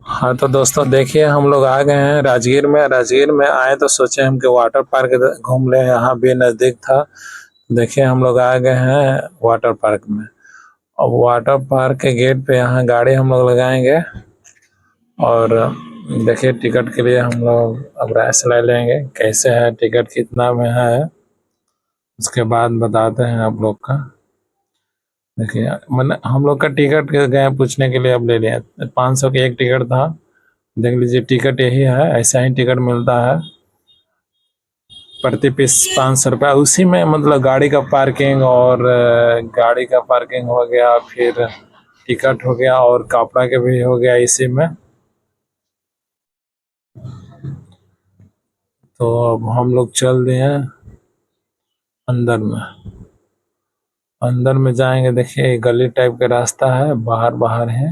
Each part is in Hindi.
हाँ तो दोस्तों देखिए हम लोग आ गए हैं राजगीर में आए तो सोचे हम कि वाटर पार्क घूम ले, यहाँ भी नज़दीक था। देखिए हम लोग आ गए हैं वाटर पार्क में। और वाटर पार्क के गेट पे यहाँ गाड़ी हम लोग लगाएंगे और देखिए टिकट के लिए हम लोग अब राय सलाह लेंगे कैसे है, टिकट कितना में है, उसके बाद बताते हैं आप लोग का। देखिए मैंने हम लोग का टिकट गए पूछने के लिए अब ले लिया, 500 की एक टिकट था। देख लीजिए टिकट यही है, ऐसा ही टिकट मिलता है प्रति पीस 500 रुपया। उसी में मतलब गाड़ी का पार्किंग और गाड़ी का पार्किंग हो गया, फिर टिकट हो गया और कपड़ा के भी हो गया इसी में। तो अब हम लोग चल दिए हैं अंदर में। अंदर में जाएंगे, देखिए गली टाइप का रास्ता है, बाहर बाहर है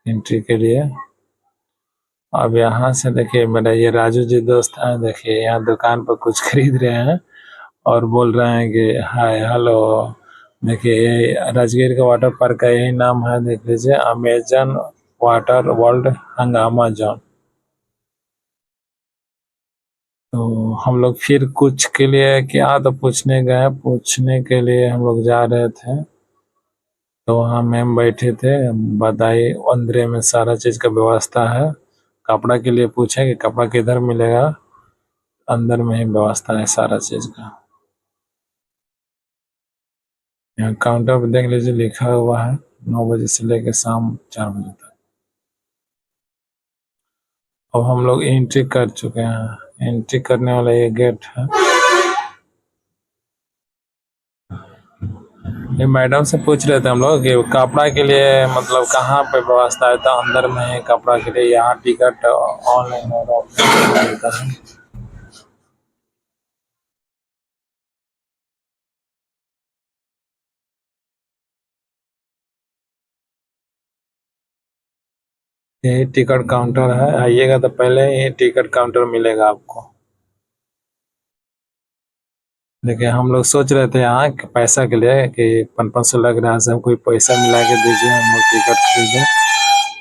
एंट्री के लिए। अब यहाँ से देखिए मेरा ये राजू जी दोस्त हैं, देखिए यहाँ दुकान पर कुछ खरीद रहे हैं और बोल रहे हैं कि हाय हेलो। देखिए ये राजगीर का वाटर पार्क का यही नाम है, देख लीजिए अमेजन वाटर वर्ल्ड हंगामा जोन। तो हम लोग फिर कुछ के लिए क्या तो पूछने गए, पूछने के लिए हम लोग जा रहे थे तो वहाँ मैम बैठे थे, बताई अंदर में सारा चीज़ का व्यवस्था है। कपड़ा के लिए पूछे कि कपड़ा किधर मिलेगा, अंदर में ही व्यवस्था है सारा चीज़ का। यहाँ काउंटर पर देख लीजिए लिखा हुआ है 9 बजे से लेकर शाम 4 बजे तक। अब हम लोग एंट्री कर चुके हैं, एंट्री करने वाला ये गेट है। ये मैडम से पूछ रहे थे हम लोग कि कपड़ा के लिए मतलब कहाँ पे व्यवस्था है, तो अंदर में है कपड़ा के लिए, यहाँ टिकट ऑनलाइन और ऑफलाइन मिलता है। ये टिकट काउंटर है, आइएगा तो पहले ये टिकट काउंटर मिलेगा आपको। देखिए हम लोग सोच रहे थे यहाँ कि पैसा के लिए कि 500 लग रहा है, सब कोई पैसा मिला के दीजिए, हम लोग टिकट खरीदें।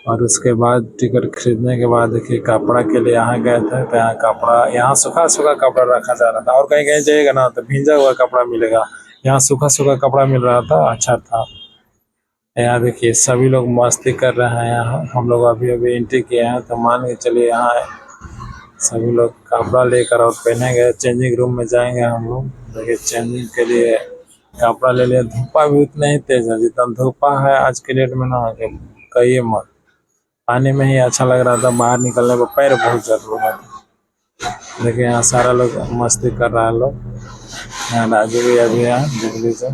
और उसके बाद टिकट खरीदने के बाद देखिए कपड़ा के लिए यहाँ गए थे तो यहाँ कपड़ा, यहाँ सूखा सूखा कपड़ा रखा जा रहा था, और कहीं कहीं जाइएगा ना तो भींजा हुआ कपड़ा मिलेगा, यहाँ सूखा सूखा कपड़ा मिल रहा था, अच्छा था। यहाँ देखिए सभी लोग मस्ती कर रहे हैं, यहाँ हम लोग अभी अभी एंट्री किए हैं तो मान के चलिए यहाँ सभी लोग कपड़ा लेकर और पहनेंगे, चेंजिंग रूम में जाएंगे हम लोग। देखिए चेंजिंग के लिए कपड़ा ले लिया। धूपा भी उतना ही तेज है, जितना धूपा है आज के डेट में ना कि कहिए मत। पानी में ही अच्छा लग रहा था, बाहर निकलने पर पैर बहुत जल रहा था। देखिए यहाँ सारा लोग मस्ती कर रहा है लोग, यहाँ राजू भी अभी यहाँ देख लीजिए।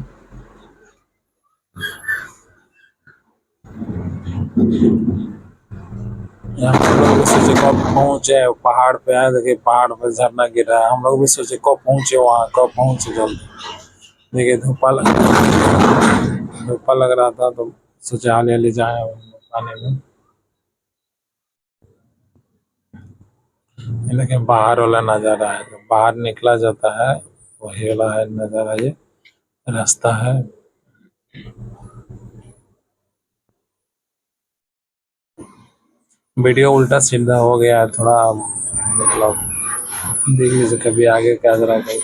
यहाँ हम लोग भी सोचे कब पहुँचे, पहाड़ पे है, देखिए पहाड़ पे झरना गिर रहा है, हम लोग भी सोचे कब पहुँचे वहाँ, कब पहुँचे जल्दी। देखिए धूपा लग रहा था तो सोचे हाल हाली जाए पानी में। ये लेकिन बाहर वाला नज़ारा है, जो बाहर निकला जाता है वही वाला है नज़ारा, ये रास्ता है। वीडियो उल्टा सीधा हो गया है थोड़ा, मतलब देख लीजिए कभी आगे क्या जरा कहीं